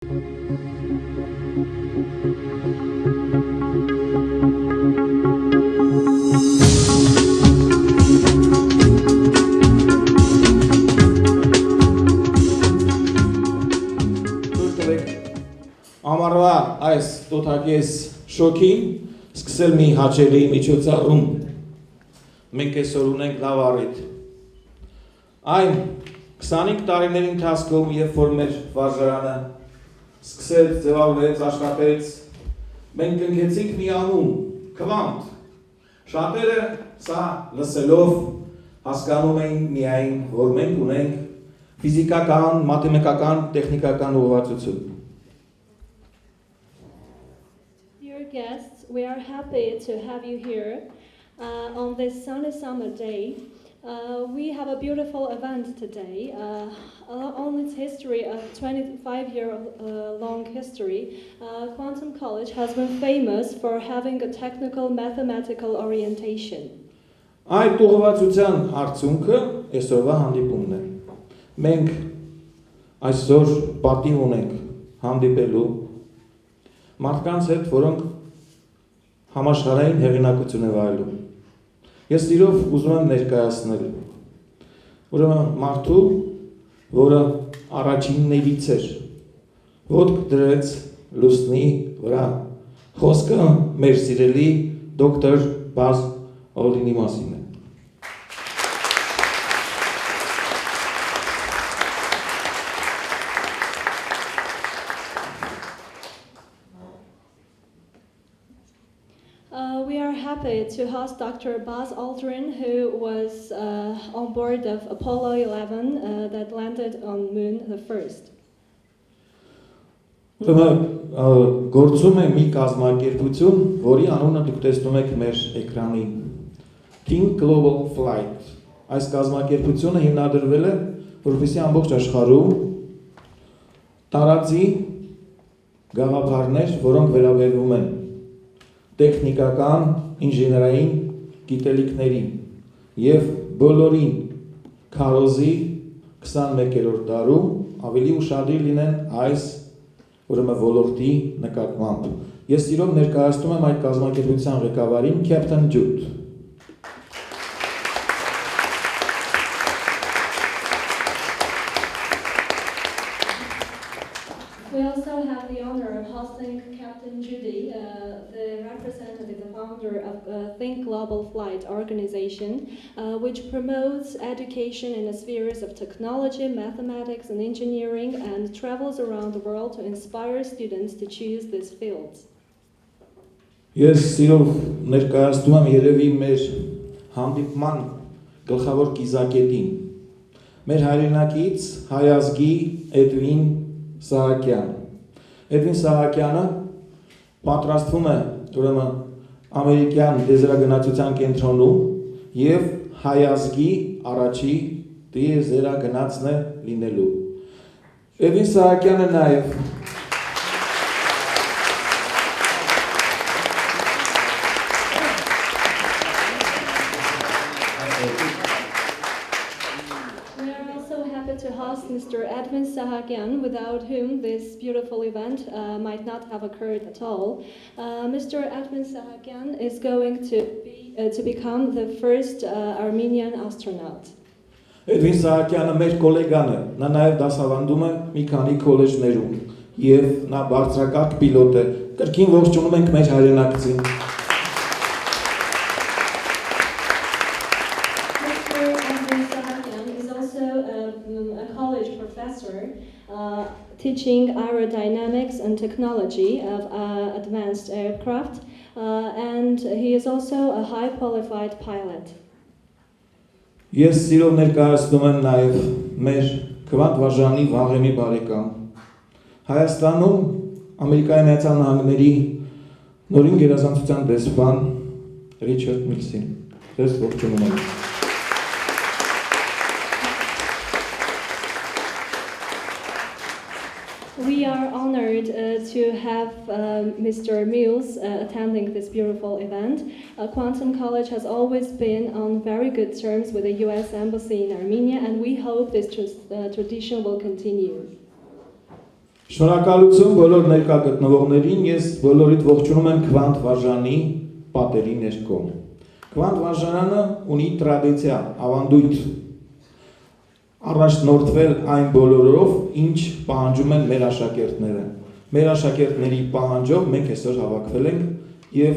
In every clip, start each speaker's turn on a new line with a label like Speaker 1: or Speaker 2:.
Speaker 1: Ամառվա այս տոթակես շոքին սկսել մի հաճելի միջոցառում։ Մենք այսօր ունենք լավ առիթ։ Այն 25 տարիների ընթացքում, երբ որ մեր վարժարանը սկսեց, ձևավորվեց, աշխատեց, մենք կնքեցինք մի անուն, քվանտ։ Շատերը սա լսելով հասկանում էին միայն, որ մենք ունենք ֆիզիկական, մաթեմատիկական, տեխնիկական ուղղվածություն։
Speaker 2: Dear guests, we are happy to have you here on this sunny summer day. We have a beautiful event today. On its history of 25-year-long history, Quantum College has been famous for having a technical mathematical orientation.
Speaker 1: Այդ ուղղվածության արդյունքը այսօրվա հանդիպումն է։ Մենք այսօր պատիվ ունենք հանդիպելու մարդկանց հետ, որոնք համաշխարհային հեղինակություն են վայելում։ Ես սիրով ուզում եմ ներկայացնել ուրեմն մարդու, որը առաջիններից էր, ոտք դրեց լուսնի վրա։ Խոսքը մեր սիրելի դոկտոր Buzz Aldrinի մասին է։
Speaker 2: We are happy to host Dr. Buzz Aldrin, who was on board of Apollo 11 that landed on Moon the 1st.
Speaker 1: Գործում է մի կազմակերպություն, որի անունը դուք տեսնում եք մեր էկրանին։ ThinkGlobalFlight։ Այս կազմակերպությունը հիմնադրվել է, որպեսզի ամբողջ աշխարհում տարածի գաղափարներ, որոնք վերաբերում են տեխնիկական, ինժեներային գիտելիքներին եւ բոլորին քարոզի 21-րդ դարում ավելի ուշադիր լինեն այս ուրեմն ոլորտի նկատմամբ։ Ես սիրով ներկայացնում եմ այդ կազմակերպության ղեկավարին Captain Jude.
Speaker 2: We also have the honor of hosting Captain Judy, the representative, the founder of ThinkGlobalFlight organization, which promotes education in the spheres of technology, mathematics, and engineering, and travels around the world to inspire students to choose these fields.
Speaker 1: Ես սիրով ներկայացնում եմ երևի մեր հանդիպման գլխավոր կիզակետին։ Մեր հայրենակից հայ ազգի Edwin Sahakian. Edwin Sahakyan-ը պատրաստվում է ուրեմն ամերիկյան դիեզերագնացության կենտրոնում եւ հայ ազգի առաջի դիեզերագնացն է լինելու։ Edwin Sahakyan-ը նաեւ
Speaker 2: to host Mr. Edwin Sahakian, without whom this beautiful event might not have occurred at all. Mr. Edwin Sahakian is going to become the first Armenian astronaut.
Speaker 1: Edwin Sahakian-ը մեր գոլեգան է, նա նաև դասավանդում է մի քանի քոլեջներում եւ նա բարձրակարգ պիլոտ է։ Կրկին ողջունում ենք մեր հայրենակցին։
Speaker 2: Teaching aerodynamics and technology of advanced aircraft, and he is also a high qualified pilot.
Speaker 1: Ես սիրով ներկայացնում եմ նաև մեր քվանտ վարժանի վաղեմի բարեկամ։ Հայաստանում Ամերիկայի Միացյալ Նահանգների նորին գերազանցության դեսպան Ռիչարդ Միլսին։ Ձեզ ողջունում եմ։
Speaker 2: We are honored to have Mr. Mills attending this beautiful event. Quantum College has always been on very good terms with the U.S. Embassy in Armenia, and we hope this tradition will continue.
Speaker 1: Շնորհակալություն բոլոր ներկա գտնվողներին, ես բոլորիդ ողջունում եմ Քվանտ վարժանի պատերի ներքո։ Քվանտ վարժարանը ունի տրադիցիա, ավանդույթ առաջնորդվել այն բոլորով, ինչ պահանջում են մեր աշակերտները։ Մեր աշակերտների պահանջով մենք այսօր հավաքվել ենք եւ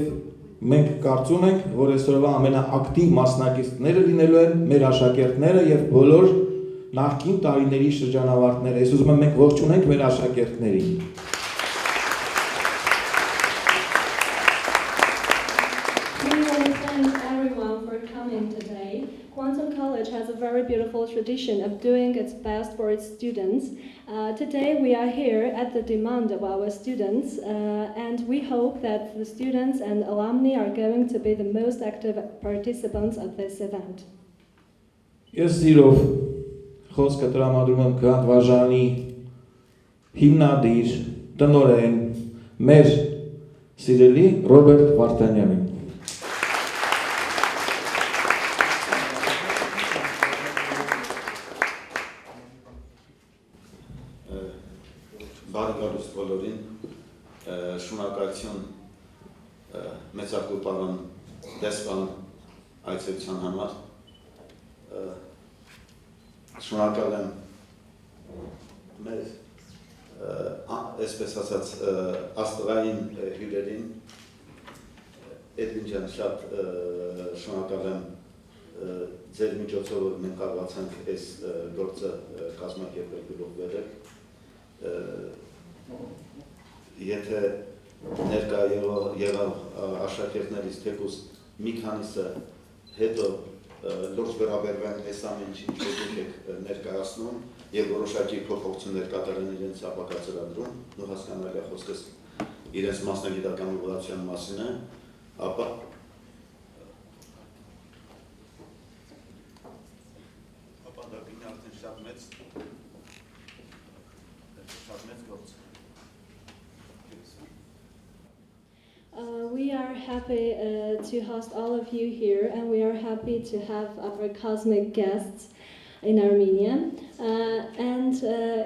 Speaker 1: մենք կարծում ենք, որ այսօրվա ամենաակտիվ մասնակիցները լինելու են մեր աշակերտները եւ բոլոր նախկին տարիների շրջանավարտները։ Ես ուզում եմ մենք ողջունենք մեր աշակերտներին։
Speaker 2: We want to thank everyone for coming today. Quantum College has a very beautiful tradition of doing its best for its students. Today we are here at the demand of our students, and we hope that the students and alumni are going to be the most active participants of this event.
Speaker 1: Ես սիրով խոսքը տրամադրում եմ Քվանտ վարժանի հիմնադիր, տնօրեն, մեր սիրելի Ռոբերտ Վարդանյանին։
Speaker 3: Բարի գալուստ բոլորին, շնորհակալություն մեծարգո պարոն դեսպան այցելության համար, շնորհակալ եմ մեր այսպես ասած աստղային հյուրերին, Edwin ջան, շատ շնորհակալ եմ ձեր միջոցով մենք կարողացանք այս գործը կազմակերպել գլուխ Եթե ներկա եղավ աշակերտներից թեկուզ մի քանիսը հետո լուրջ վերաբերվեն այս ամեն ինչ դուք եք ներկայացնում եւ որոշակի փոփոխություններ կատարեն իրենց ապագա ծրագրում, ու հասկանալի է խոսքս իրենց մասնագիտական ուղղության մասին է, ապա դա գինի արդեն շատ մեծ
Speaker 2: We are happy to host all of you here, and we are happy to have our cosmic guests in Armenia.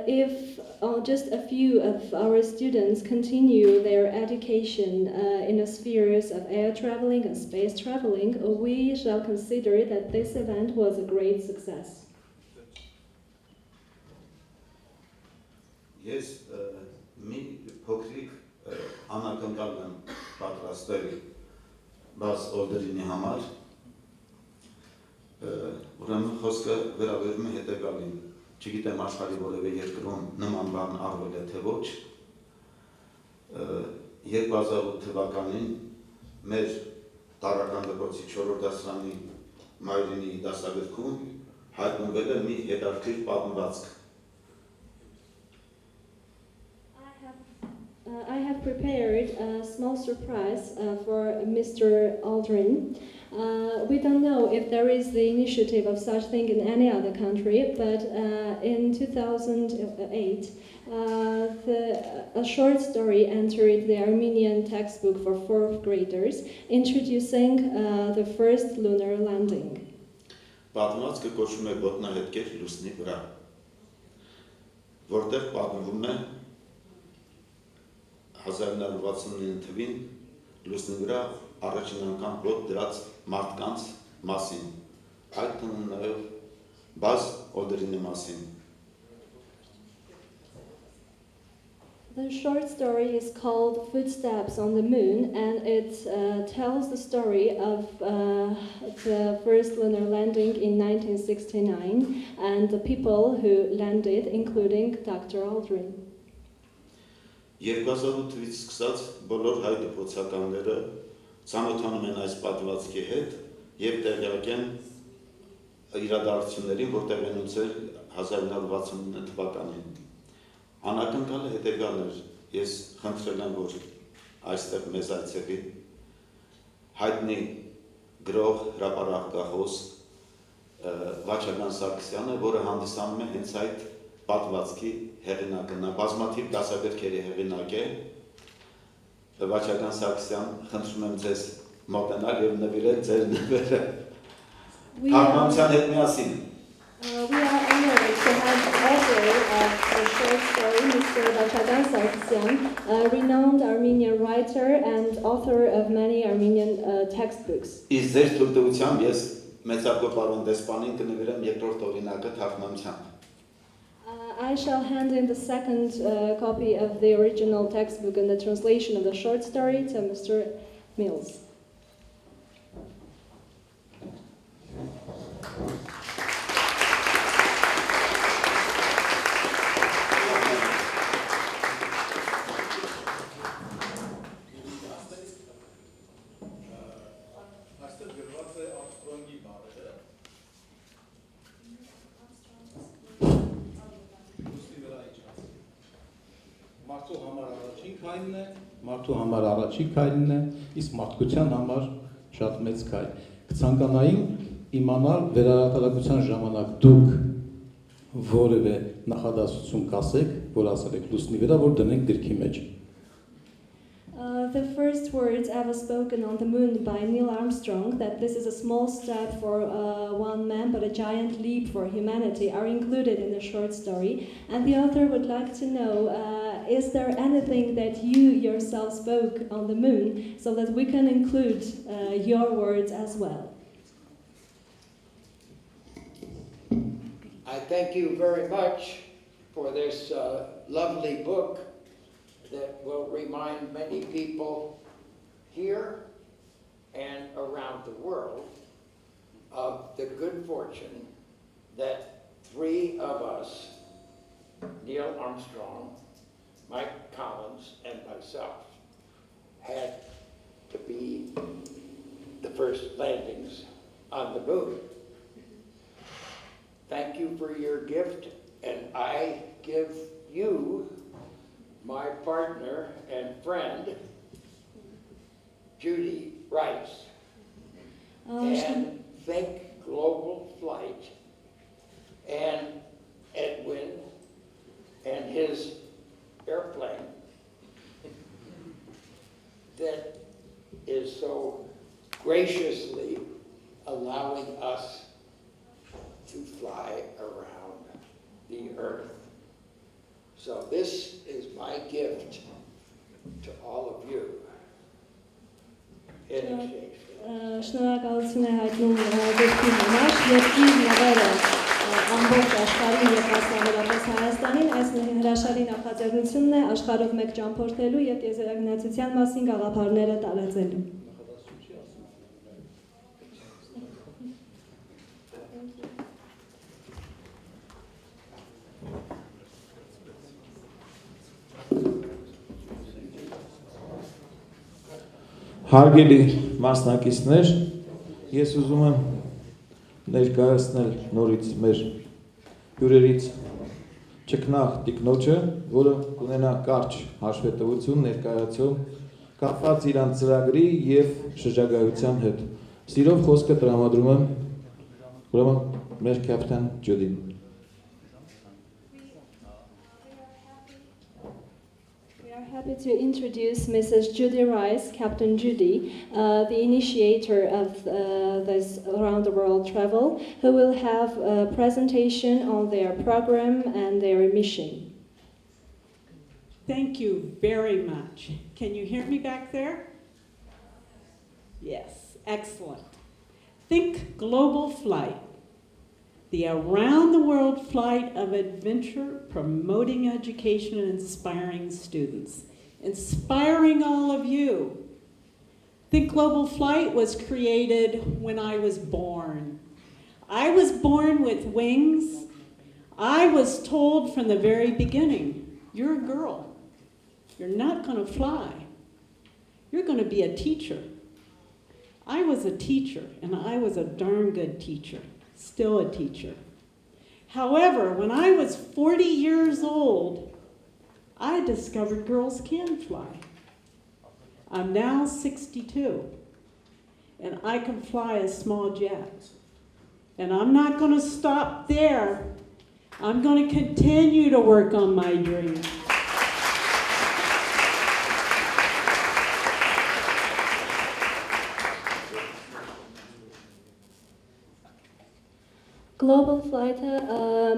Speaker 2: If just a few of our students continue their education in the spheres of air traveling and space traveling, we shall consider that this event was a great success.
Speaker 3: Yes, մի փոքրիկ անակնկալ եմ պատրաստել Buzz Aldrinի համար, ուրեմն խոսքը վերաբերում է հետևյալին, չգիտեմ աշխարհի որևէ երկրում նման բան արվել է թե ոչ, 2008 թվականին մեր տարրական դպրոցի 4-րդ դասարանի մայրենի դասագրքում հայտնվել է մի հետաքրքիր պատմվածք.
Speaker 2: I have prepared a small surprise for Mr. Aldrin. We don't know if there is the initiative of such thing in any other country, but in 2008, a short story entered the Armenian textbook for 4th graders, introducing the first lunar landing.
Speaker 3: Պատմվածքը կոչվում է ոտնահետքեր լուսնի վրա, որտեղ պատմվում է 1969 թվին լուսնի վրա առաջին անգամ ոտ դրած մարդկանց մասին, այդ թվում նաև Buzz Aldrinի մասին.
Speaker 2: The short story is called Footsteps on the Moon, and it tells the story of the first lunar landing in 1969 and the people who landed, including Dr. Aldrin.
Speaker 3: 2008 թվից սկսած բոլոր հայ դպրոցականները ծանոթանում են այս պատմվածքի հետ եւ տեղյակ են իրադարձություններին, որ տեղի են ունեցել 1969 թվականին. Անակնկալը հետևյալն էր, ես խնդրել եմ, որ այստեղ մեզ այցելի հայտնի գրող հրապարակախոս Վաչագան Սարգսյանը, որը հանդիսանում է հենց այդ պատմվածքի հեղինակը, նա բազմաթիվ դասագրքերի հեղինակ է, Վաչագան Սարգսյան, խնդրում եմ ձեզ մոտենալ եւ նվիրել ձեր նվերը թարգմանության հետ միասին.
Speaker 2: We are honored to have the author of the short story, Mr. Edwin Sahakian, a renowned Armenian writer and author of many Armenian textbooks.
Speaker 3: Իսկ ձեր թույլտվությամբ ես մեծարգո պարոն դեսպանին կնվիրեմ երկրորդ օրինակը թարգմանությամբ։
Speaker 2: I shall hand in the second copy of the original textbook and the translation of the short story to Mr. Mills.
Speaker 4: Մարդու համար առաջին քայլն է, իսկ մարդկության համար շատ մեծ քայլ։ Կցանկանային իմանալ վերարտադրության ժամանակ դուք որևէ նախադասություն կասեք, որ ասել եք լուսնի վրա, որ դնենք գրքի մեջ։
Speaker 2: The first words ever spoken on the moon by Neil Armstrong, that this is a small step for one man but a giant leap for humanity, are included in the short story. And the author would like to know, is there anything that you yourself spoke on the moon so that we can include your words as well?
Speaker 5: I thank you very much for this lovely book that will remind many people here and around the world of the good fortune that three of us, Neil Armstrong, Mike Collins, and myself, had to be the first landings on the moon. Thank you for your gift, and I give you my partner and friend, Judy Rice, and ThinkGlobalFlight, and Edwin and his airplane that is so graciously allowing us to fly around the earth. So this is my gift to all of you in exchange.
Speaker 2: Շնորհակալություն է հայտնում դեպքի համար եւ իր նվերը ամբողջ աշխարհին եւ մասնավորապես Հայաստանին այս հրաշալի նախաձեռնությունն է աշխարհով մեկ ճամփորդելու եւ տիեզերագնացության մասին գաղափարները տարածելու։
Speaker 1: Հարգելի մասնակիցներ, ես ուզում եմ ներկայացնել նորից մեր հյուրերից ճգնախ տիկնոջը, որը կունենա կարճ հաշվետվություն ներկայացում կապված իրանց ծրագրի եւ շրջագայության հետ։ Սիրով խոսքը տրամադրում եմ ուրեմն մեր կապիտան Ջուդին։
Speaker 2: Happy to introduce Mrs. Judy Rice, Captain Judy, the initiator of this around the world travel, who will have a presentation on their program and their mission.
Speaker 6: Thank you very much. Can you hear me back there? Yes, excellent. ThinkGlobalFlight, the around-the-world flight of adventure, promoting education and inspiring students, inspiring all of you. ThinkGlobalFlight was created when I was born. I was born with wings. I was told from the very beginning, you're a girl. You're not going to fly. You're going to be a teacher. I was a teacher, and I was a darn good teacher. Still a teacher. However, when I was 40 years old, I discovered girls can fly. I'm now 62, and I can fly a small jet. And I'm not going to stop there. I'm going to continue to work on my dream.
Speaker 2: ThinkGlobalFlight-ը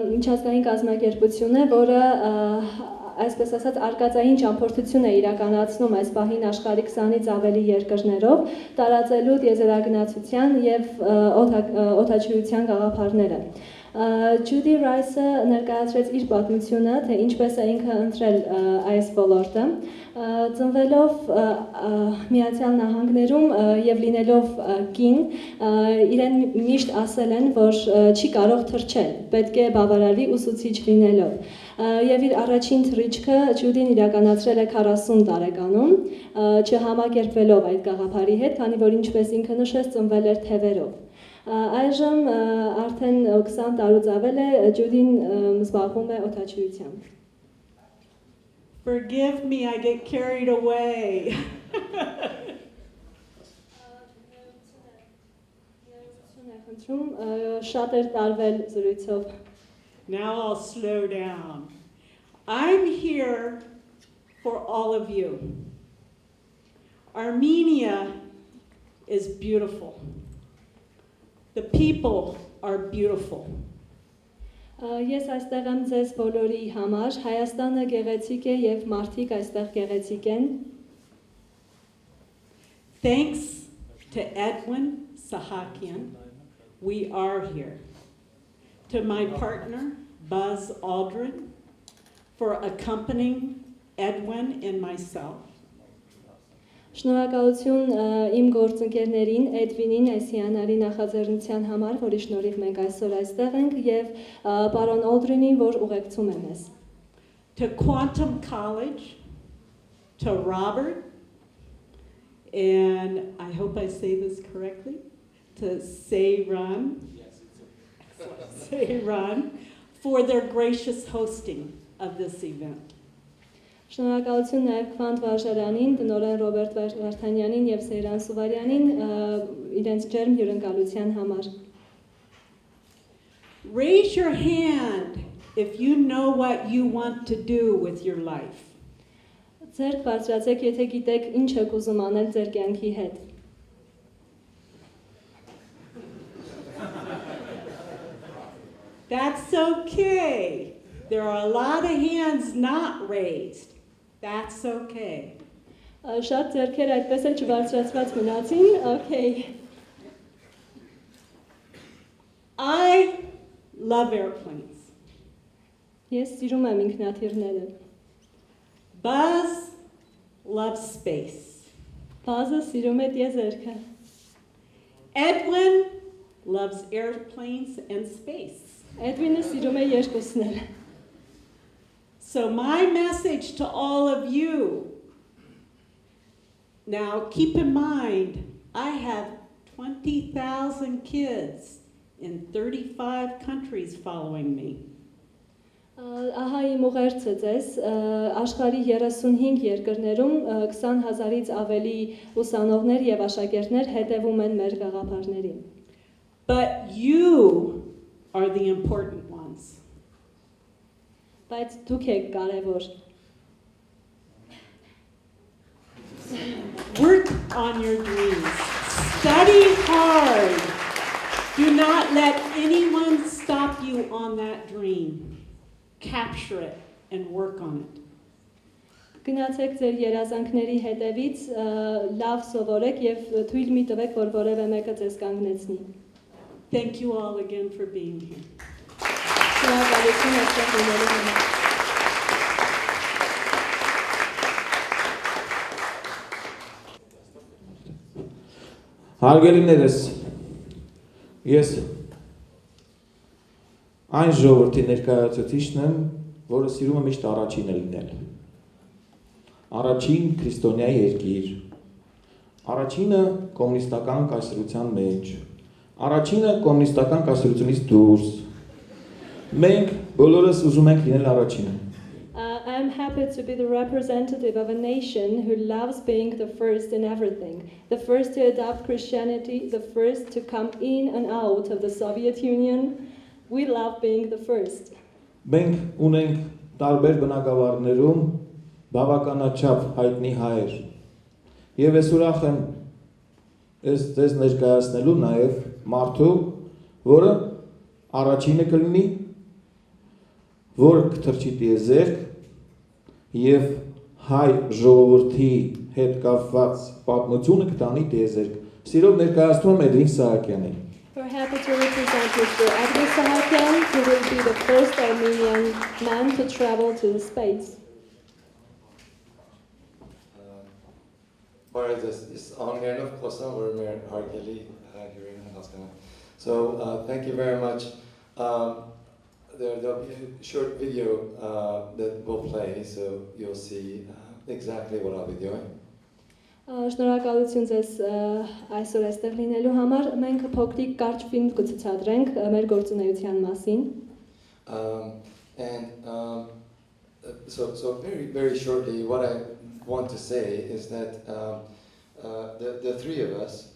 Speaker 2: միջազգային կազմակերպություն է, որը այսպես ասած արկածային ճամփորդություն է իրականացնում այս պահին աշխարհի 20-ից ավելի երկրներով, տարածելու տիեզերագնացության եւ օդաչուության գաղափարները։ Judy Rice-ը ներկայացրեց իր պատմությունը, թե ինչպես է ինքը ընտրել այս ոլորտը, ծնվելով Միացյալ Նահանգներում եւ լինելով կին, իրեն միշտ ասել են, որ չի կարող թռչել, պետք է բավարարվի ուսուցիչ լինելով։ Եվ իր առաջին թռիչքը Ջուդին իրականացրել է 40 տարեկանում, չհամակերպվելով այդ գաղափարի հետ, քանի որ ինչպես ինքը նշեց, ծնվել էր թևերով։ Այժմ արդեն 20 տարուց ավել է Ջուդին զբաղվում է օդաչուությամբ։
Speaker 6: Forgive me, I get carried away.
Speaker 2: Շատ էր տարվել զրույցով։
Speaker 6: Now I'll slow down. I'm here for all of you. Armenia is beautiful. The people are beautiful.
Speaker 2: Ես այստեղ եմ ձեզ բոլորի համար, Հայաստանը գեղեցիկ է եւ մարդիկ այստեղ գեղեցիկ են։
Speaker 6: Thanks to Edwin Sahakian, we are here. To my partner, Buzz Aldrin, for accompanying Edwin and myself.
Speaker 2: Շնորհակալություն իմ գործընկերներին, Էդվինին, այս հիանալի նախաձեռնության համար, որի շնորհիվ մենք այսօր այստեղ ենք, եւ պարոն Օլդրինին, որ ուղեկցում է մեզ։
Speaker 6: To Quantum College, to Robert, and I hope I say this correctly, to Seyran, Seyran, for their gracious hosting of this event.
Speaker 2: Շնորհակալություն նաև Քվանտ Վարժարանին, տնօրեն Ռոբերտ Վարդանյանին եւ Սեյրան Սուվարյանին իրենց ջերմ հյուրընկալության համար։
Speaker 6: Raise your hand if you know what you want to do with your life.
Speaker 2: Ձերք բարձրացեք, եթե գիտեք ինչ եք ուզում անել ձեր կյանքի հետ։
Speaker 6: That's okay. There are a lot of hands not raised. That's okay.
Speaker 2: Շատ ձեռքեր այդպես էլ չբարձրացված մնացին, okay.
Speaker 6: I love airplanes.
Speaker 2: Ես սիրում եմ ինքնաթիռները։
Speaker 6: Buzz loves space.
Speaker 2: Բազը սիրում է տիեզերքը։
Speaker 6: Edwin loves airplanes and space.
Speaker 2: Էդվինը սիրում է երկուսները։
Speaker 6: So my message to all of you, now keep in mind, I have 20,000 kids in 35 countries following me.
Speaker 2: Ահա իմ ուղերձը ձեզ, աշխարհի 35 երկրներում 20,000-ից ավելի ուսանողներ եւ աշակերտներ հետևում են մեր գաղափարներին։
Speaker 6: But you are the important ones.
Speaker 2: Բայց դուք եք կարևոր։
Speaker 6: Work on your dreams. Study hard. Do not let anyone stop you on that dream. Capture it and work on it.
Speaker 2: Գնացեք ձեր երազանքների հետևից, լավ սովորեք եւ թույլ մի տվեք, որ որևէ մեկը ձեզ կանգնեցնի։
Speaker 6: Thank you all again for being here.
Speaker 2: Շնորհակալություն այստեղ լինելու համար։
Speaker 1: Հարգելիներս, ես այն ժողովրդի ներկայացուցիչն եմ, որը սիրում է միշտ առաջինը լինել։ Առաջին քրիստոնյա երկիր, առաջինը կոմունիստական կայսրության մեջ, առաջինը կոմունիստական կայսրությունից դուրս։ Մենք բոլորս ուզում ենք լինել առաջինը։
Speaker 2: I am happy to be the representative of a nation who loves being the first in everything, the first to adopt Christianity, the first to come in and out of the Soviet Union. We love being the first.
Speaker 1: Մենք ունենք տարբեր բնակավարներում բավականաչափ հայտնի հայեր։ Եվ ես ուրախ եմ ես ձեզ ներկայացնելու նաև մարդու, որը Առաջինը կլինի, որ կթրջի տիեզերք եւ հայ ժողովրդի հետ կապված պատմությունը կտանի տիեզերք։ Սիրով ներկայացնում եմ Edwin Sahakianին։
Speaker 2: We're happy to represent Mr. Edwin Sahakian, who will be the first Armenian man to travel to the space.
Speaker 7: Բարև ձեզ, անգլերենով խոսամ, որ մեր հարգելի հյուրերին հասկանան. So thank you very much. There'll be a short video that we'll play, so you'll see exactly what I'll be doing.
Speaker 2: Շնորհակալություն ձեզ այսօր այստեղ լինելու համար։ Մենք փոքրիկ կարճ ֆիլմ կցուցադրենք մեր գործունեության մասին։
Speaker 7: So very shortly, what I want to say is that the three of us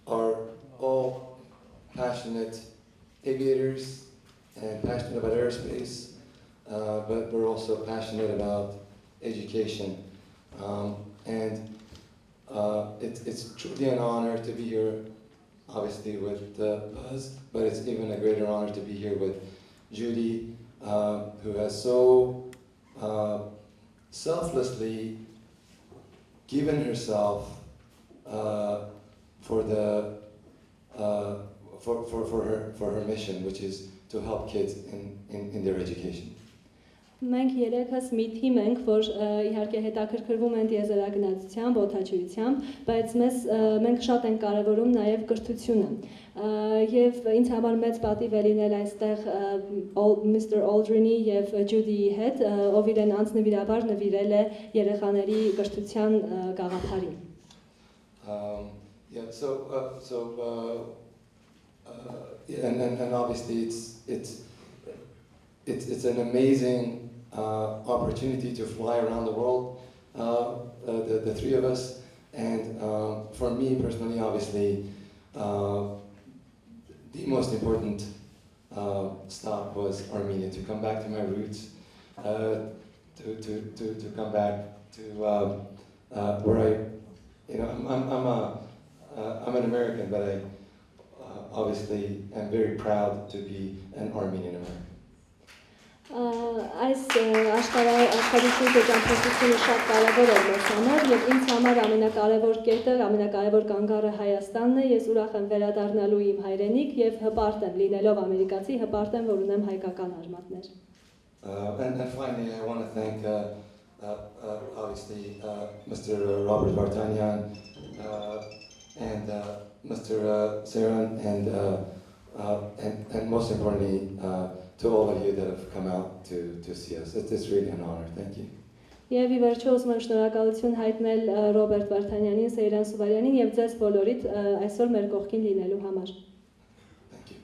Speaker 7: are all passionate aviators and passionate about aerospace, but we're also passionate about education. It's truly an honor to be here, obviously with Buzz, but it's even a greater honor to be here with Judy, who has so selflessly given herself for her mission, which is to help kids in their education.
Speaker 2: Մենք երեքս մի թիմ ենք, որ իհարկե հետաքրքրվում են տիեզերագնացությամբ, օդաչուությամբ, բայց մենք շատ ենք կարևորում նաև կրթությունը։ Եվ ինձ համար մեծ պատիվ է լինել այստեղ Mr. Aldrin-ի եւ Judy-ի հետ, ով իրեն անձնվիրաբար նվիրել է երեխաների կրթության գաղափարին։
Speaker 7: And obviously it's an amazing opportunity to fly around the world, the three of us, and for me personally, obviously, the most important stop was Armenia, to come back to my roots, to come back to where I'm an American, but I obviously am very proud to be an Armenian American.
Speaker 2: Այս աշխարհի ճամփորդությունը շատ կարևոր է մեզ համար եւ ինձ համար ամենակարևոր կետը, ամենակարևոր կանգառը Հայաստանն է։ Ես ուրախ եմ վերադառնալու իմ հայրենիք եւ հպարտ եմ լինելով ամերիկացի, հպարտ եմ, որ ունեմ հայկական արմատներ։
Speaker 7: And finally, I want to thank obviously Mr. Robert Vartanian and Mr. Saran and most importantly to all of you that have come out to see us. It's really an honor. Thank you.
Speaker 2: Եվ ի վերջո ուզում եմ շնորհակալություն հայտնել Ռոբերտ Վարդանյանին, Սեյրան Սուվարյանին եւ ձեզ բոլորիդ այսօր մեր կողքին լինելու համար։
Speaker 7: Thank you.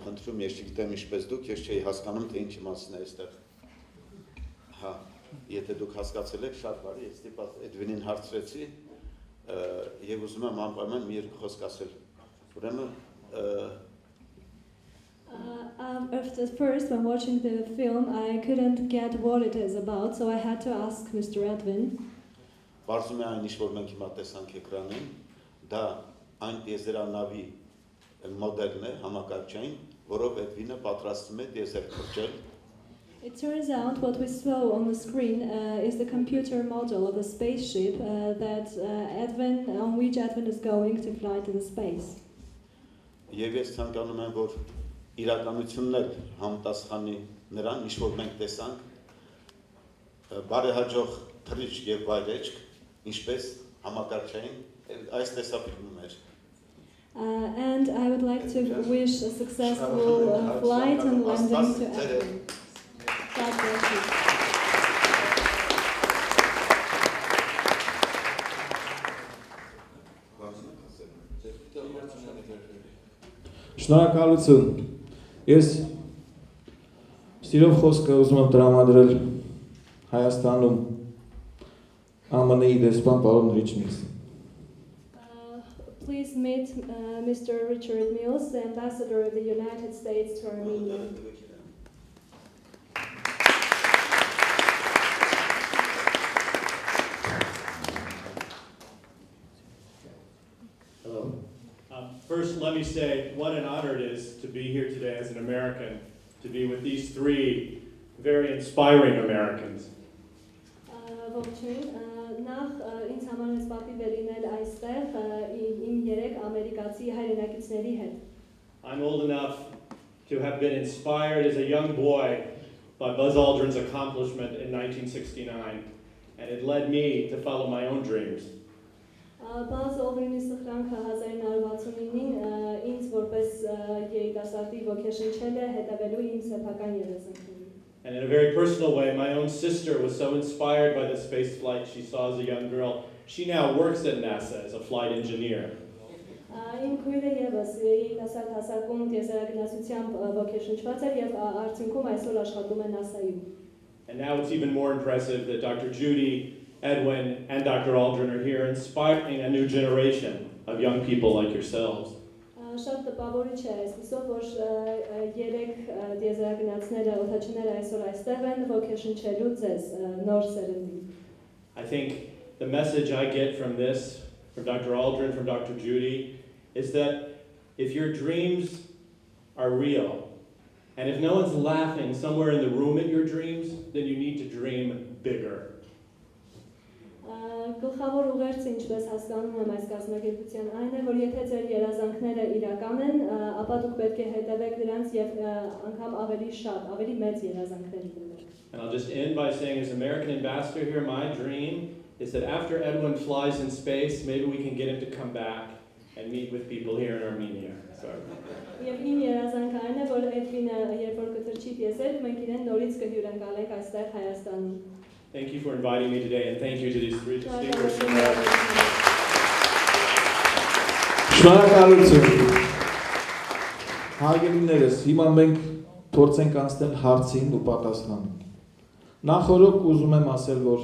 Speaker 3: եմ խնդրում, ես չգիտեմ ինչպես դուք, ես չէի հասկանում, թե ինչ իմացն է այստեղ։ Հա, եթե դուք հասկացել եք, շատ բարի, ես ստիպված Էդվինին հարցրեցի եւ ուզում եմ անպայման մի երկու խոսք ասել։ Ուրեմն
Speaker 2: At first, when watching the film, I couldn't get what it is about, so I had to ask Mr. Edwin.
Speaker 3: Բարձում է այն ինչ որ մենք հիմա տեսանք էկրանին, դա այն տիեզերանավի մոդելն է համակարգչային, որով Էդվինը պատրաստվում է տիեզեր փրկել։
Speaker 2: It turns out what we saw on the screen is the computer model of a spaceship on which Edwin is going to fly to the space.
Speaker 3: Եվ ես ցանկանում եմ, որ իրականությունն էլ համտասխանի նրան, ինչ որ մենք տեսանք, բարեհաջող թռիչք եւ վայրեջք, ինչպես համակարգչային այս տեսափիլմում էր։
Speaker 2: And I would like to wish a successful flight and landing to Edwin. God bless you.
Speaker 1: Շնորհակալություն։ Ես սիրով խոսքը ուզում եմ տրամադրել Հայաստանում ԱՄՆ-ի դեսպան պարոն Ռիչմիլս։
Speaker 2: Please meet Mr. Richard Mills, the ambassador of the United States to Armenia.
Speaker 8: Hello. First, let me say what an honor it is to be here today as an American, to be with these three very inspiring Americans.
Speaker 2: Նախ ինձ համար ես պատիվ էր ինել այստեղ իմ երեք ամերիկացի հայրենակիցների հետ։
Speaker 8: I'm old enough to have been inspired as a young boy by Buzz Aldrin's accomplishment in 1969, and it led me to follow my own dreams.
Speaker 2: Buzz Aldrin-ի սխրանքը 1969-ին ինձ որպես երիտասարդի ոգեշնչել է հետևելու իմ սեփական երազանքներին։
Speaker 8: And in a very personal way, my own sister was so inspired by the space flight she saw as a young girl. She now works at NASA as a flight engineer.
Speaker 2: Իմ քույրը եւս երիտասարդ հասակում տիեզերագնացությամբ ոգեշնչված էր եւ արդյունքում այսօր աշխատում է NASA-ում։
Speaker 8: And now it's even more impressive that Dr. Judy, Edwin, and Dr. Aldrin are here inspiring a new generation of young people like yourselves.
Speaker 2: Շատ տպավորիչ է այսպիսով, որ երեք տիեզերագնացները, օդաչիները այսօր այստեղ են ոգեշնչելու ձեզ նոր սերնդին։
Speaker 8: I think the message I get from this, from Dr. Aldrin, from Dr. Judy, is that if your dreams are real, and if no one's laughing somewhere in the room at your dreams, then you need to dream bigger.
Speaker 2: Գլխավոր ուղերձը ինչպես հասկանում եմ այս կազմակերպության այն է, որ եթե ձեր երազանքները իրական են, ապա դուք պետք է հետևեք դրանց եւ անգամ ավելի շատ, ավելի մեծ երազանքների ունեք։
Speaker 8: And I'll just end by saying, as American ambassador here, my dream is that after Edwin flies in space, maybe we can get him to come back and meet with people here in Armenia.
Speaker 2: Եվ իմ երազանքը այն է, որ Էդվինը երբ որ կթռչի տիեզեր, մենք իրեն նորից կհյուրընկալենք այստեղ Հայաստանում։
Speaker 8: Thank you for inviting me today, and thank you to these three speakers.
Speaker 1: Շնորհակալություն։ Հարգելիներս, հիմա մենք փորձենք անցնել հարցին ու պատասխանին։ Նախորդ ուզում եմ ասել, որ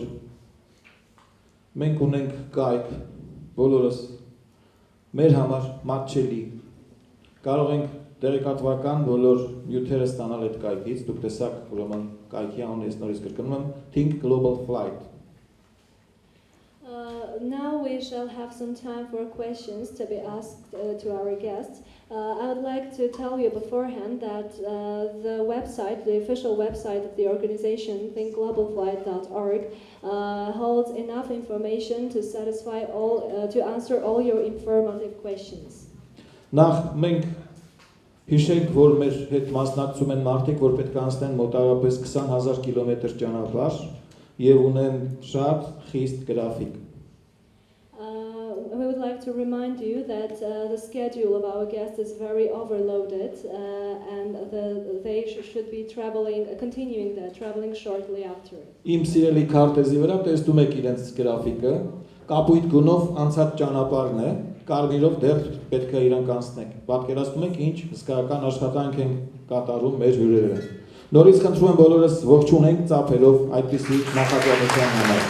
Speaker 1: մենք ունենք կայք, բոլորս մեր համար մատչելի։ Կարող ենք տեղեկատվական բոլոր նյութերը ստանալ այդ կայքից, դուք տեսաք, ուրեմն կայքի անունը ես նորից կրկնում եմ, ThinkGlobalFlight.
Speaker 2: Now we shall have some time for questions to be asked to our guests. I would like to tell you beforehand that the website, the official website of the organization, ThinkGlobalFlight.org, holds enough information to satisfy to answer all your informative questions.
Speaker 1: Նախ մենք հիշենք, որ մեր հետ մասնակցում են մարդիկ, որ պետք է անցնեն մոտավորապես 20,000 կիլոմետր ճանապարհ եւ ունեն շատ խիստ գրաֆիկ։
Speaker 2: We would like to remind you that the schedule of our guests is very overloaded and they should be traveling shortly after.
Speaker 1: Իմ սիրելի քարտեզի վրա տեսնում եք իրենց գրաֆիկը, կապույտ գունով անցած ճանապարհն է, կարմիրով դեռ պետք է իրանք անցնենք։ Պատկերացնում եք ինչ հսկայական աշխատանք են կատարում մեր հյուրերը։ Նորից խնդրում եմ բոլորս ողջունենք ծափերով այդպիսի նախաձեռնության համար։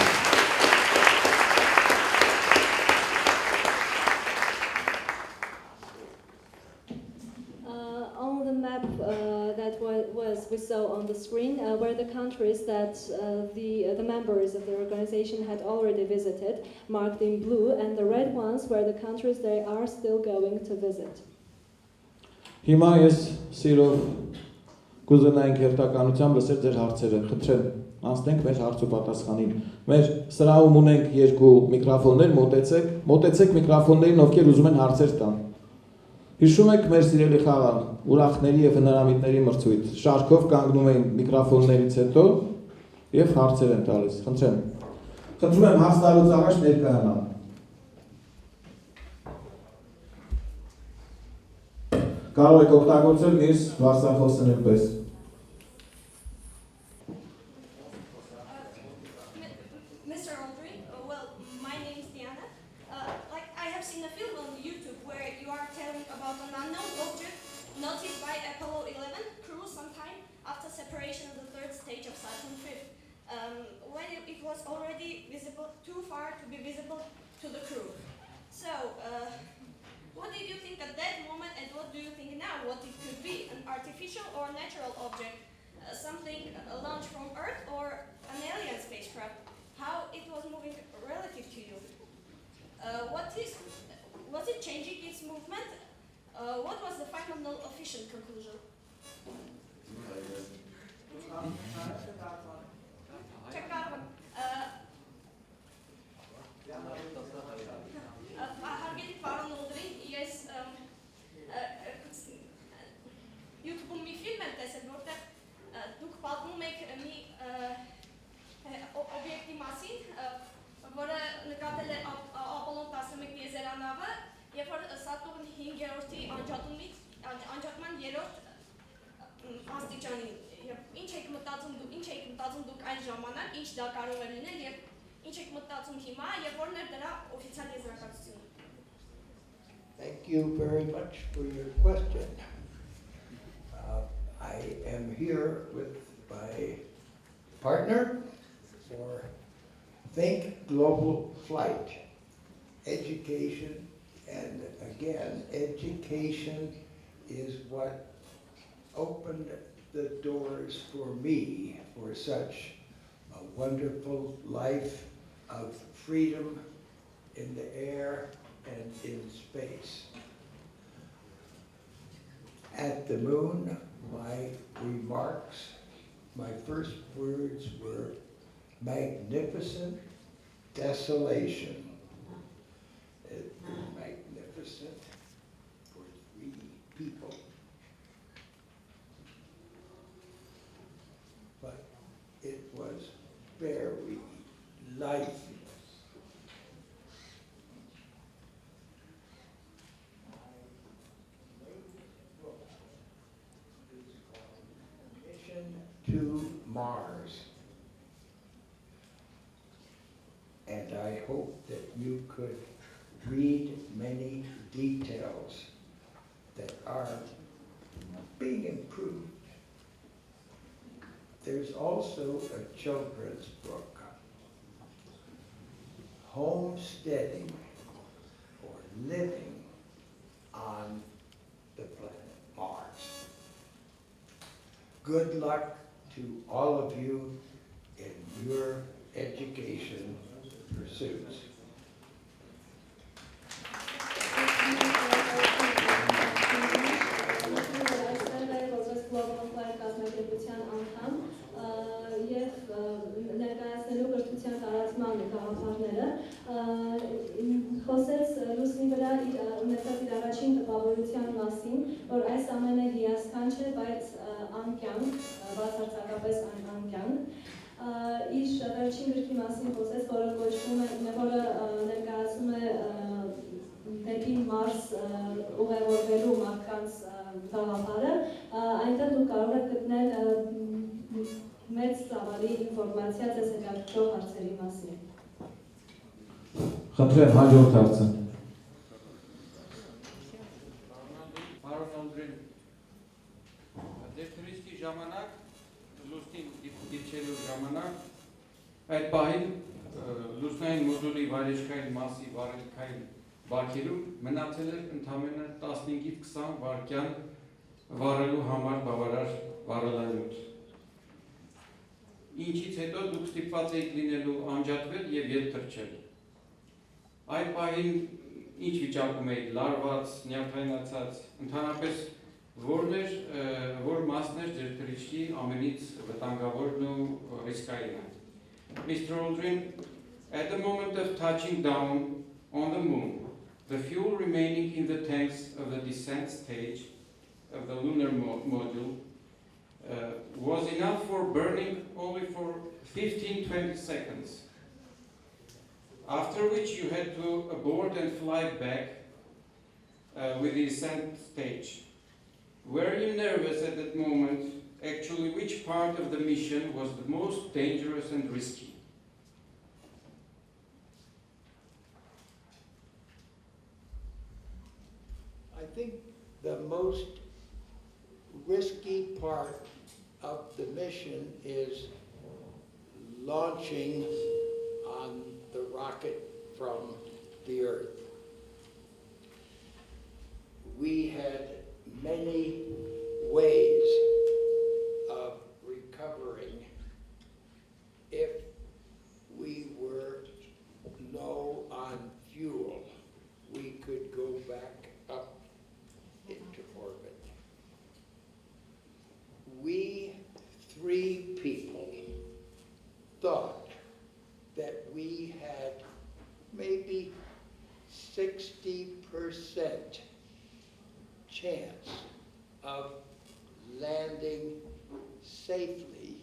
Speaker 2: On the map that we saw on the screen were the countries that the members of the organization had already visited, marked in blue, and the red ones were the countries they are still going to visit.
Speaker 1: Հիմա ես սիրով կուզենայինք հերթականությամբ լսել ձեր հարցերը, խնդրեմ, անցնենք մեր հարց ու պատասխանին։ Մեր սրահում ունենք երկու միկրոֆոններ, մոտեցեք միկրոֆոններին, ովքեր ուզում են հարցեր տան։ Հիշում եք մեր սիրելի խաղը, ուրախների եւ հնարամիտների մրցույթ։ Շարքով կանգնում էին միկրոֆոններից հետո եւ հարցեր են տալիս։ Խնդրեմ։ Խնդրում եմ հարց տալուց առաջ ներկայանալ։ Կարող եք օգտագործել մյուս վարսախոսներին պես։
Speaker 9: Mr. Aldrin, well, my name is Diana. I have seen a film on YouTube where you are telling about an unknown object noticed by Apollo 11 crew sometime after separation of the third stage of Saturn V, when it was already visible, too far to be visible to the crew. So, what did you think at that moment, and what do you think now? What it could be? An artificial or natural object? Something launched from Earth or an alien spacecraft? How it was moving relative to you? Was it changing its movement? What was the final official conclusion? Հարգելի պարոն Օլդրին, ես YouTube-ում մի ֆիլմ եմ տեսել, որտեղ դուք պատմում եք մի օբյեկտի մասին, որը նկատել է Ապոլոն 11 տիեզերանավը, երբ որ Սատուրն 5-րդի անջատման 3-րդ աստիճանին։ Ինչ եք մտածում դուք այն ժամանակ, ինչ դա կարող է լինել եւ ինչ եք մտածում հիմա եւ որն է դրա օֆիցիալ եզրակացությունը։
Speaker 5: Thank you very much for your question. I am here with my partner for ThinkGlobalFlight. Education, and again, education is what opened the doors for me for such a wonderful life of freedom in the air and in space. At the moon, my remarks, my first words were magnificent desolation. Magnificent for 3 people. But it was very lifeless. Mission to Mars. And I hope that you could read many details that are being improved. There's also a children's book, Homesteading or Living on the Planet Mars. Good luck to all of you in your education pursuits.
Speaker 2: GlobalFlight կազմակերպության անդամ եւ ներկայացնելու կրթության տարածման գաղափարները խոսեց լուսնի վրա ունեցած իր առաջին տպավորության մասին, որ այս ամենը հիասքանչ է, բայց անկյանք, բացարձակապես անկյանք։ Իր վերջին գրքի մասին խոսեց, որը կոչվում է, որը ներկայացնում է դեպի Մարս ուղևորվելու մարդկանց գաղափարը, այնտեղ դուք կարող եք գտնել մեծ ծավալի ինֆորմացիա ձեզ հետաքրքրող հարցերի մասին։
Speaker 1: Խնդրեմ հաջորդ հարցը։
Speaker 10: Baron Aldrin, դեպտուրիստի ժամանակ, լուսնին դիպչելու ժամանակ, այդ պահին լուսնային մոդուլի վայրեջքային մասի վարելքային բակերում մնացել էր ընդամենը 15-ից 20 վայրկյան վարելու համար բավարար վարելայնություն։ Ինչից հետո դուք ստիպված եք լինելու անջատվել եւ ետ թռչել։ Այդ պահին ինչ վիճակում եք, լարված, նյարդայնացած, ընդհանրապես որ մասն էր ձեր թռիչքի ամենից վտանգավորն ու ռիսկայինը։ Mr. Aldrin, at the moment of touching down on the moon, the fuel remaining in the tanks of the descent stage of the lunar module was enough for burning only for 15-20 seconds, after which you had to abort and fly back with the descent stage. Were you nervous at that moment? Actually, which part of the mission was the most dangerous and risky?
Speaker 5: I think the most risky part of the mission is launching on the rocket from the Earth. We had many ways of recovering if we were low on fuel. We could go back up into orbit. We three people thought that we had maybe 60% chance of landing safely,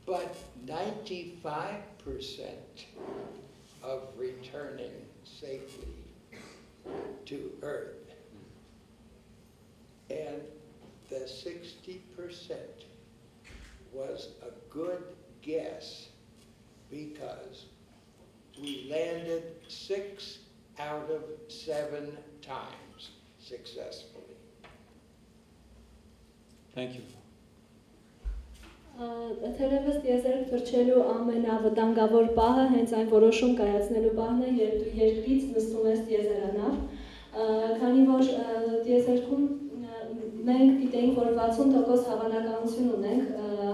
Speaker 5: but 95% of returning safely to Earth. And the 60% was a good guess because we landed 6 out of 7 times successfully.
Speaker 8: Thank you.
Speaker 2: Թերևս դիեզերք թռչելու ամենավտանգավոր պահը հենց այն որոշում կայացնելու պահն է, երբ դու երկրից նստում ես դիեզերանավ, քանի որ դիեզերքում մենք գիտենք, որ 60% հավանականություն ունենք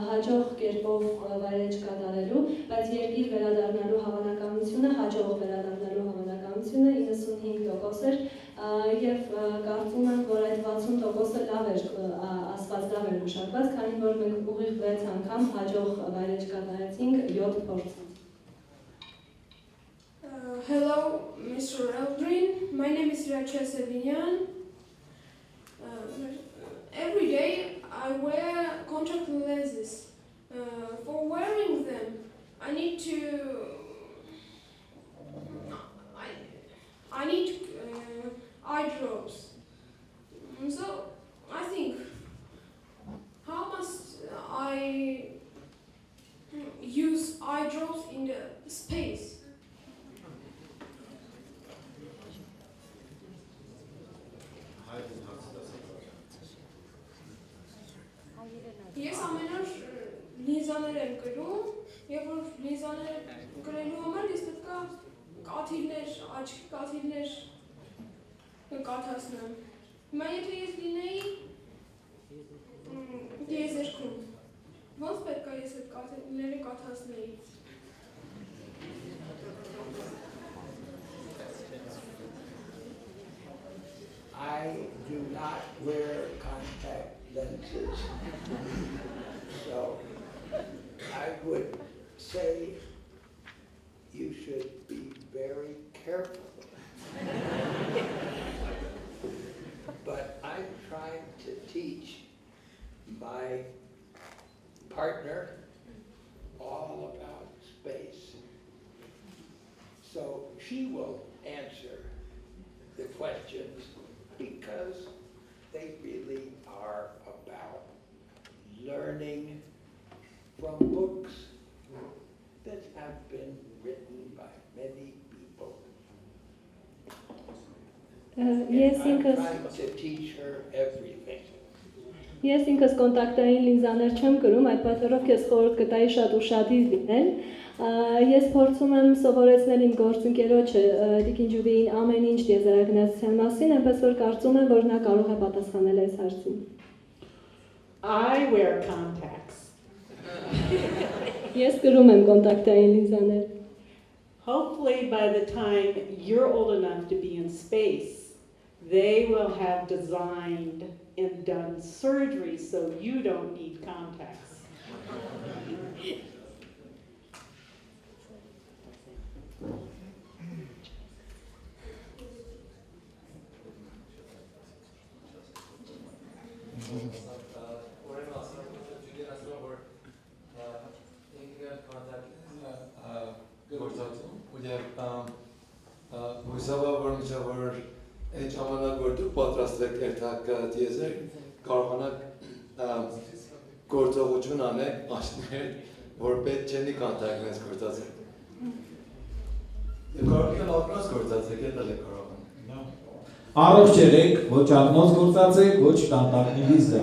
Speaker 2: հաջող կերպով վայրեջք կատարելու, բայց երկիր վերադառնալու հավանականությունը, հաջող վերադառնալու հավանականությունը 95% էր, եւ կարծում եմ, որ այդ 60%-ը լավ էր ասված, լավ էր մշակված, քանի որ մենք ուղիղ 6 անգամ հաջող վայրեջք կատարեցինք 7 փորձից։
Speaker 11: Hello, Mr. Aldrin. My name is Sahakian. Every day I wear contact lenses. For wearing them, I need eye drops. So I think, how must I use eye drops in the space? Ես ամեն օր լինզաներ եմ կրում, եւ որ լինզաներ կրելու համար ես պետք է կաթիլներ, աչքի կաթիլներ կաթացնեմ։ Հիմա եթե ես լինեի դիեզերքում, ոնց պետք է ես այդ կաթիլները կաթացնեի։
Speaker 5: I do not wear contact lenses. So I would say you should be very careful. But I'm trying to teach my partner all about space. So she will answer the questions because they really are about learning from books that have been written by many people.
Speaker 2: Ես
Speaker 5: I'm
Speaker 2: ինքս
Speaker 5: trying to teach her everything.
Speaker 2: Ես ինքս կոնտակտային լինզաներ չեմ կրում, այդ պատճառով քեզ խորհուրդ կտայի շատ ուշադիր լինել։ Ես փորձում եմ սովորեցնել իմ գործընկերոջը Տիկին Ջուդիին ամեն ինչ տիեզերագնացության մասին, այնպես որ կարծում եմ, որ նա կարող է պատասխանել այս հարցին։
Speaker 6: I wear contacts.
Speaker 2: Ես կրում եմ կոնտակտային լինզաներ։
Speaker 6: Hopefully by the time you're old enough to be in space, they will have designed and done surgery so you don't need contacts.
Speaker 7: Ugye հույսավա որ միջավոր այդ ժամանակ որ դուք պատրաստվեք երթակ տիեզեր կարողանաք գործողություն անեք աշխներ որ պետք չենի կոնտակտներ գործածեք եւ կարող եք ակնոց գործածեք դա էլ կարող
Speaker 1: Առողջ եղեք, ոչ ակնոց գործածեք, ոչ կոնտակտի վիզա։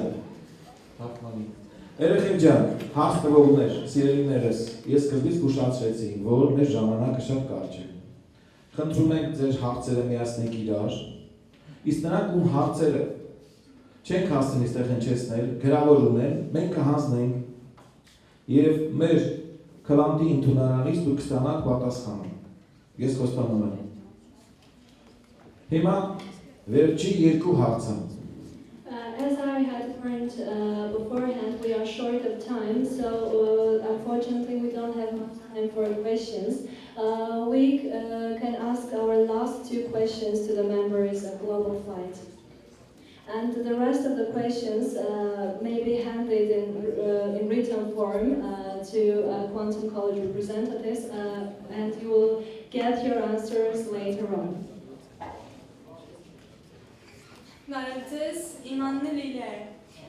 Speaker 1: Երեխեք ջան, հարց տվողներ, սիրելիներս, ես սկզբից ուշացրեցի, որ մեր ժամանակը շատ կարճ է։ Խնդրում ենք ձեր հարցերը միացնենք իրար, իսկ նրանք ում հարցերը չենք հասցնի այստեղ հնչեցնել, գրավորում են, մենք կհանձնենք եւ մեր քվանտի ընդունարանից դուք կստանաք պատասխանը։ Ես խոստանում եմ։ Հիմա վերջի երկու հարցը։
Speaker 2: As I had warned beforehand, we are short of time, so unfortunately we don't have much time for questions. We can ask our last two questions to the members of ThinkGlobalFlight. And the rest of the questions may be handed in written form to Quantum College representatives, and you will get your answers later on.
Speaker 11: Նարեձես իմանն լիլեր,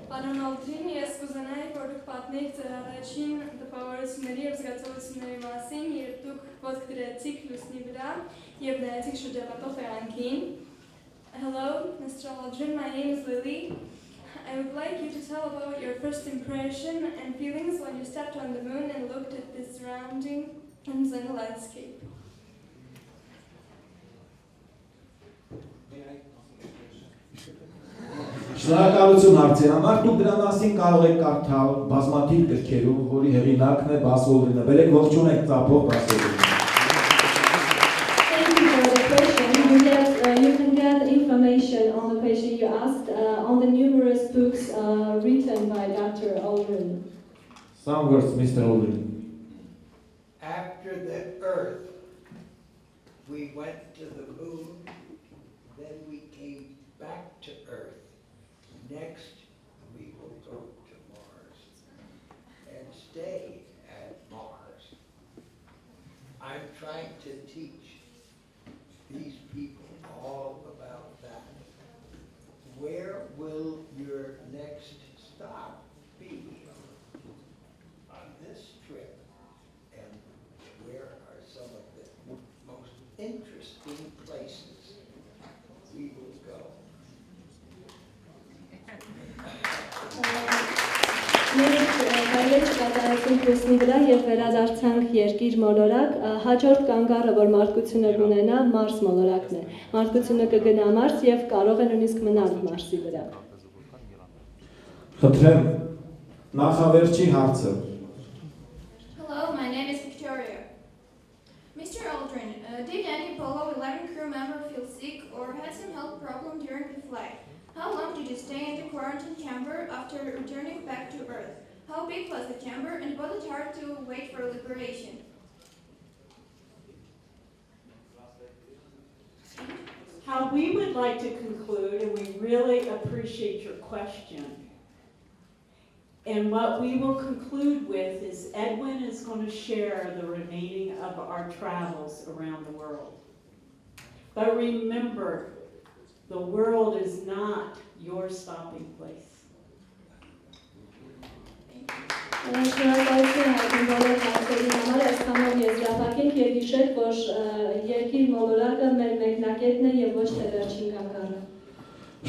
Speaker 11: Պարոն Ալդրին, ես կուզենայի, որ դուք պատմեք ձեր առաջին տպավորությունների և զգացողությունների մասին, երբ դուք ոտք դրեցիք լուսնի վրա և նայեցիք շրջապատող տեղանքին. Hello, Mr. Aldrin, my name is Lily. I would like you to tell about your first impression and feelings when you stepped on the moon and looked at the surrounding and the landscape.
Speaker 1: Շնորհակալություն հարցի համար, դուք դրա մասին կարող եք կարդալ բազմաթիվ գրքերում, որի հեղինակն է Buzz Aldrin-ը։ Բերեք ողջունեք ծափող Buzz Aldrin-ը։
Speaker 2: Thank you for the question. You can get information on the question you asked on the numerous books written by Dr. Aldrin.
Speaker 1: Some words, Mr. Aldrin.
Speaker 5: After the Earth, we went to the moon, then we came back to Earth. Next, we will go to Mars and stay at Mars. I'm trying to teach these people all about that. Where will your next stop be on this trip? And where are some of the most interesting places we will go?
Speaker 2: Մենք վայրեջ կատարեցինք լուսնի վրա և վերադարձանք երկիր մոլորակ, հաջորդ կանգառը, որ մարդկությունը կունենա, Մարս մոլորակն է։ Մարդկությունը կգնա Մարս և կարող է նույնիսկ մնալ Մարսի վրա։
Speaker 1: Խնդրեմ, նախավերջի հարցը։
Speaker 9: Hello, my name is Victoria. Mr. Aldrin, did any Apollo 11 crew member feel sick or had some health problem during the flight? How long did you stay in the quarantine chamber after returning back to Earth? How big was the chamber and was it hard to wait for liberation?
Speaker 6: How we would like to conclude, and we really appreciate your question. And what we will conclude with is Edwin is going to share the remaining of our travels around the world. But remember, the world is not your stopping place.
Speaker 2: Շնորհակալություն հայտնի բոլոր հարցերի համար, այսքանով եզրափակենք և հիշեք, որ երկիր մոլորակը մեր մեկնակետն է եւ ոչ թե վերջին կանգառը։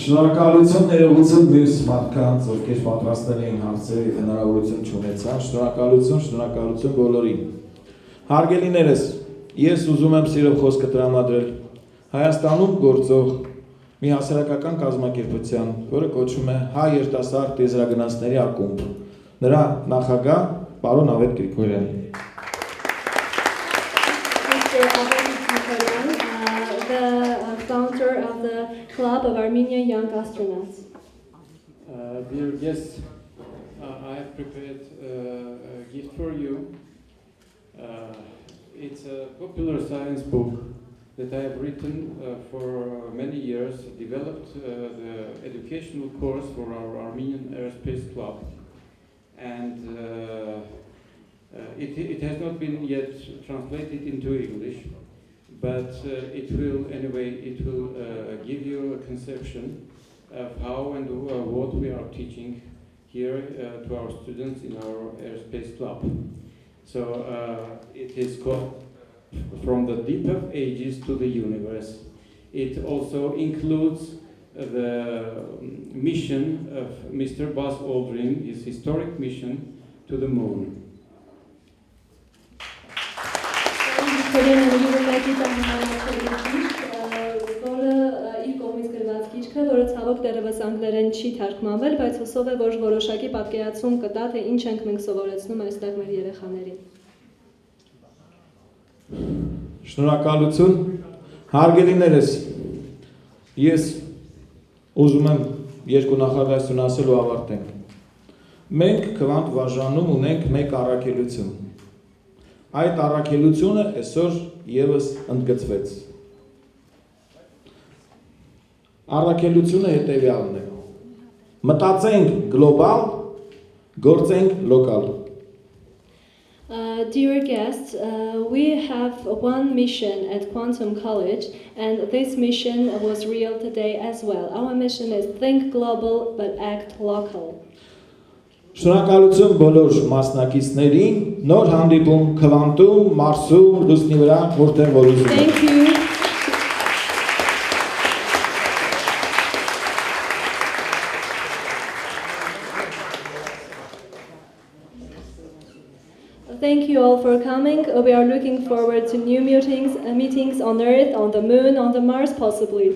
Speaker 1: Շնորհակալություն ներողություն մյուս մարդկանց, ովքեր պատրաստել էին հարցեր եւ հնարավորություն չունեցան։ Շնորհակալություն բոլորին։ Հարգելիներս, ես ուզում եմ սիրով խոսքը տրամադրել Հայաստանում գործող մի հասարակական կազմակերպության, որը կոչվում է Հայ երիտասարդ տիեզերագնացների ակումբ։ Նրա նախագահ պարոն Ավետ Գրիգորյան։
Speaker 2: The founder of the Club of Armenian Young Astronauts.
Speaker 10: Dear guests, I have prepared a gift for you. It's a popular science book that I have written for many years, developed the educational course for our Armenian Aerospace Club. And it has not been yet translated into English, but it will give you a conception of how and what we are teaching here to our students in our Aerospace Club. So it is called From the Deep of Ages to the Universe. It also includes the mission of Mr. Buzz Aldrin, his historic mission to the moon.
Speaker 2: Որը ցավոք դեռևս անգլերեն չի թարգմանվել, բայց հուսով է, որ որոշակի պատկերացում կտա, թե ինչ ենք մենք սովորեցնում այստեղ մեր երեխաներին։
Speaker 1: Շնորհակալություն, հարգելիներս, ես ուզում եմ երկու նախագահություն ասել ու ավարտենք։ Մենք Քվանտ վարժանում ունենք մեկ առաքելություն։ Այդ առաքելությունը այսօր եւս ընդգծվեց։ Առաքելությունը հետևյալն է. մտածենք գլոբալ, գործենք լոկալ։
Speaker 2: Dear guests, we have one mission at Quantum College, and this mission was real today as well. Our mission is think global but act local.
Speaker 1: Շնորհակալություն բոլոր մասնակիցներին, նոր հանդիպում Քվանտում, Մարսում, լուսնի վրա, որտեղ որ ուզում եք։
Speaker 2: Thank you. Thank you all for coming. We are looking forward to new meetings on Earth, on the Moon, on the Mars possibly.